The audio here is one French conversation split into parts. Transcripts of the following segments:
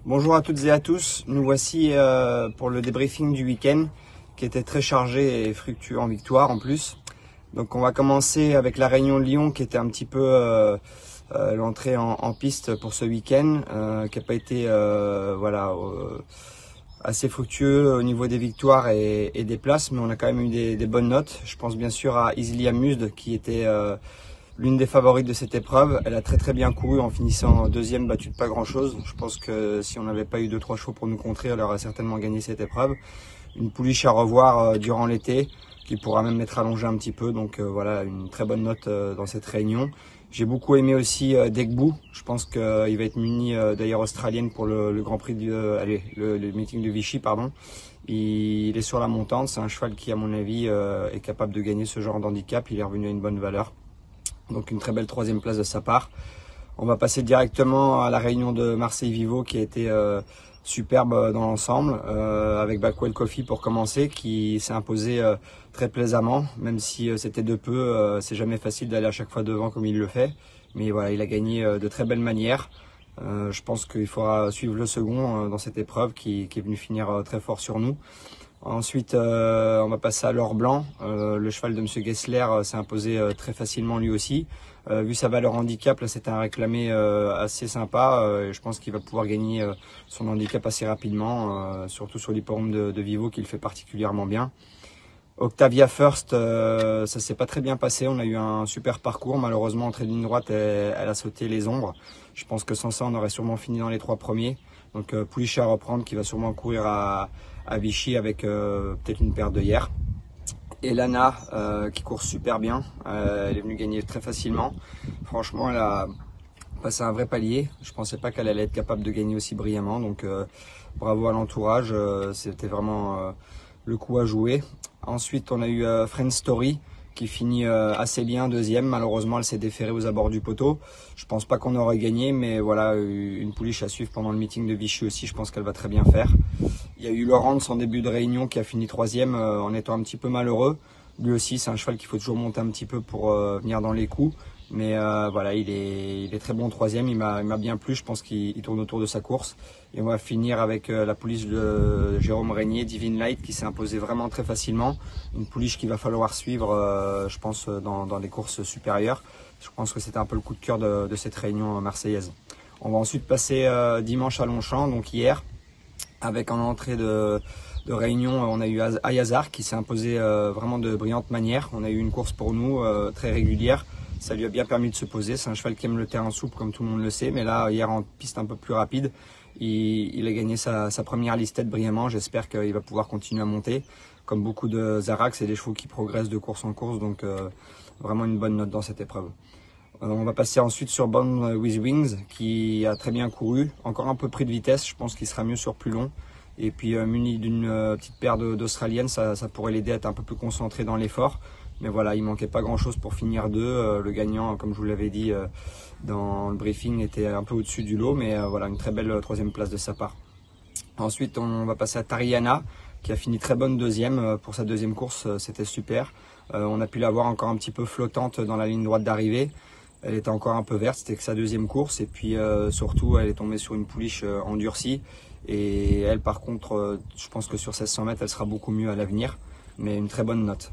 Bonjour à toutes et à tous, nous voici pour le débriefing du week-end qui était très chargé et fructueux en victoire en plus. Donc on va commencer avec la Réunion de Lyon qui était un petit peu l'entrée en piste pour ce week-end, qui n'a pas été assez fructueux au niveau des victoires et des places, mais on a quand même eu des bonnes notes. Je pense bien sûr à Easily Amused qui était l'une des favorites de cette épreuve. Elle a très bien couru en finissant deuxième, battue de pas grand chose. Je pense que si on n'avait pas eu 2-3 chevaux pour nous contrer, elle aurait certainement gagné cette épreuve. Une pouliche à revoir durant l'été, qui pourra même être allongée un petit peu. Donc voilà, une très bonne note dans cette réunion. J'ai beaucoup aimé aussi Degbou. Je pense qu'il va être muni d'ailleurs australienne pour le Grand Prix le meeting de Vichy, pardon. Il est sur la montante. C'est un cheval qui, à mon avis, est capable de gagner ce genre d'handicap. Il est revenu à une bonne valeur. Donc une très belle troisième place de sa part. On va passer directement à la réunion de Marseille Vivo qui a été superbe dans l'ensemble, avec Backwell Coffee pour commencer, qui s'est imposé très plaisamment, même si c'était de peu, c'est jamais facile d'aller à chaque fois devant comme il le fait. Mais voilà, il a gagné de très belle manière. Je pense qu'il faudra suivre le second dans cette épreuve qui est venu finir très fort sur nous. Ensuite, on va passer à l'or blanc. Le cheval de M. Gessler s'est imposé très facilement lui aussi. Vu sa valeur handicap, là c'est un réclamé assez sympa. Je pense qu'il va pouvoir gagner son handicap assez rapidement, surtout sur l'hippodrome de Vivo qu'il fait particulièrement bien. Octavia First, ça s'est pas très bien passé. On a eu un super parcours. Malheureusement, entrée de ligne droite, elle a sauté les ombres. Je pense que sans ça, on aurait sûrement fini dans les 3 premiers. Donc, pouliche à reprendre qui va sûrement courir à Vichy avec peut-être une paire d'œillères. Et Lana qui court super bien. Elle est venue gagner très facilement. Franchement, elle a passé un vrai palier. Je pensais pas qu'elle allait être capable de gagner aussi brillamment. Donc, bravo à l'entourage. C'était vraiment le coup à jouer. Ensuite, on a eu Friend Story qui finit assez bien deuxième. Malheureusement, elle s'est déférée aux abords du poteau. Je pense pas qu'on aurait gagné, mais voilà, une pouliche à suivre pendant le meeting de Vichy aussi. Je pense qu'elle va très bien faire. Il y a eu Laurence en début de réunion qui a fini troisième en étant un petit peu malheureux. Lui aussi, c'est un cheval qu'il faut toujours monter un petit peu pour venir dans les coups. Mais voilà, il est très bon troisième, il m'a bien plu, je pense qu'il tourne autour de sa course. Et on va finir avec la pouliche de Jérôme Régnier, Divine Light, qui s'est imposée vraiment très facilement. Une pouliche qu'il va falloir suivre, je pense, dans les courses supérieures. Je pense que c'était un peu le coup de cœur de cette réunion marseillaise. On va ensuite passer dimanche à Longchamp, donc hier, avec en entrée de réunion, on a eu Ayazar qui s'est imposé vraiment de brillante manière. On a eu une course pour nous très régulière. Ça lui a bien permis de se poser. C'est un cheval qui aime le terrain souple comme tout le monde le sait. Mais là, hier en piste un peu plus rapide, il a gagné sa première listette brillamment. J'espère qu'il va pouvoir continuer à monter. Comme beaucoup de Zarac, c'est des chevaux qui progressent de course en course. Donc vraiment une bonne note dans cette épreuve. On va passer ensuite sur Born with Wings qui a très bien couru. Encore un peu pris de vitesse. Je pense qu'il sera mieux sur plus long. Et puis muni d'une petite paire d'Australiennes, ça pourrait l'aider à être un peu plus concentré dans l'effort. Mais voilà, il manquait pas grand chose pour finir 2. Le gagnant, comme je vous l'avais dit dans le briefing, était un peu au-dessus du lot. Mais voilà, une très belle troisième place de sa part. Ensuite, on va passer à Tariana, qui a fini très bonne deuxième pour sa deuxième course. C'était super. On a pu la voir encore un petit peu flottante dans la ligne droite d'arrivée. Elle était encore un peu verte, c'était que sa deuxième course. Et puis surtout, elle est tombée sur une pouliche endurcie. Et elle, par contre, je pense que sur 1600 mètres, elle sera beaucoup mieux à l'avenir. Mais une très bonne note.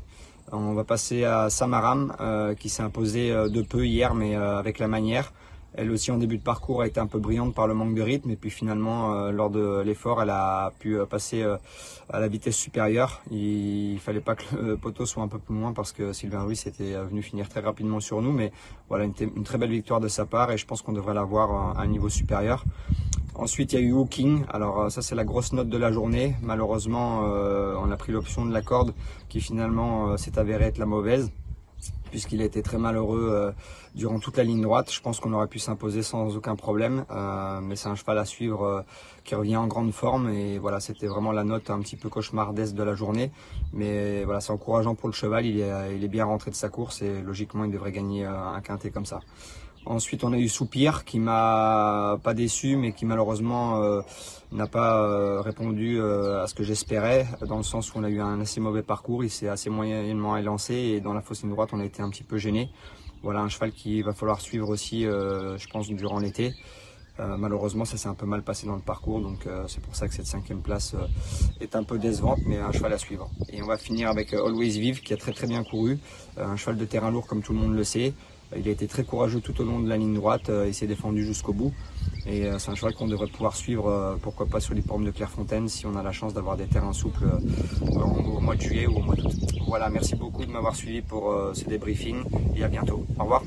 On va passer à Samaram qui s'est imposée de peu hier, mais avec la manière. Elle aussi en début de parcours a été un peu brillante par le manque de rythme. Et puis finalement, lors de l'effort, elle a pu passer à la vitesse supérieure. Il fallait pas que le poteau soit un peu plus loin parce que Sylvain Ruiz était venu finir très rapidement sur nous. Mais voilà, une très belle victoire de sa part et je pense qu'on devrait la voir à un niveau supérieur. Ensuite, il y a eu Hooking. Alors ça, c'est la grosse note de la journée. Malheureusement, on a pris l'option de la corde qui finalement s'est avérée être la mauvaise puisqu'il a été très malheureux durant toute la ligne droite. Je pense qu'on aurait pu s'imposer sans aucun problème. Mais c'est un cheval à suivre qui revient en grande forme. Et voilà, c'était vraiment la note un petit peu cauchemardesque de la journée. Mais voilà, c'est encourageant pour le cheval. Il est bien rentré de sa course et logiquement, il devrait gagner un quintet comme ça. Ensuite, on a eu Soupir qui m'a pas déçu, mais qui malheureusement n'a pas répondu à ce que j'espérais, dans le sens où on a eu un assez mauvais parcours. Il s'est assez moyennement élancé et dans la fausse ligne droite, on a été un petit peu gêné. Voilà un cheval qu'il va falloir suivre aussi, je pense, durant l'été. Malheureusement, ça s'est un peu mal passé dans le parcours, donc c'est pour ça que cette 5e place est un peu décevante, mais un cheval à suivre. Et on va finir avec Always Vive, qui a très bien couru, un cheval de terrain lourd comme tout le monde le sait. Il a été très courageux tout au long de la ligne droite, il s'est défendu jusqu'au bout. Et c'est un cheval qu'on devrait pouvoir suivre, pourquoi pas sur l'hippodrome de Clairefontaine, si on a la chance d'avoir des terrains souples au mois de juillet ou au mois d'août. Voilà, merci beaucoup de m'avoir suivi pour ce débriefing et à bientôt. Au revoir.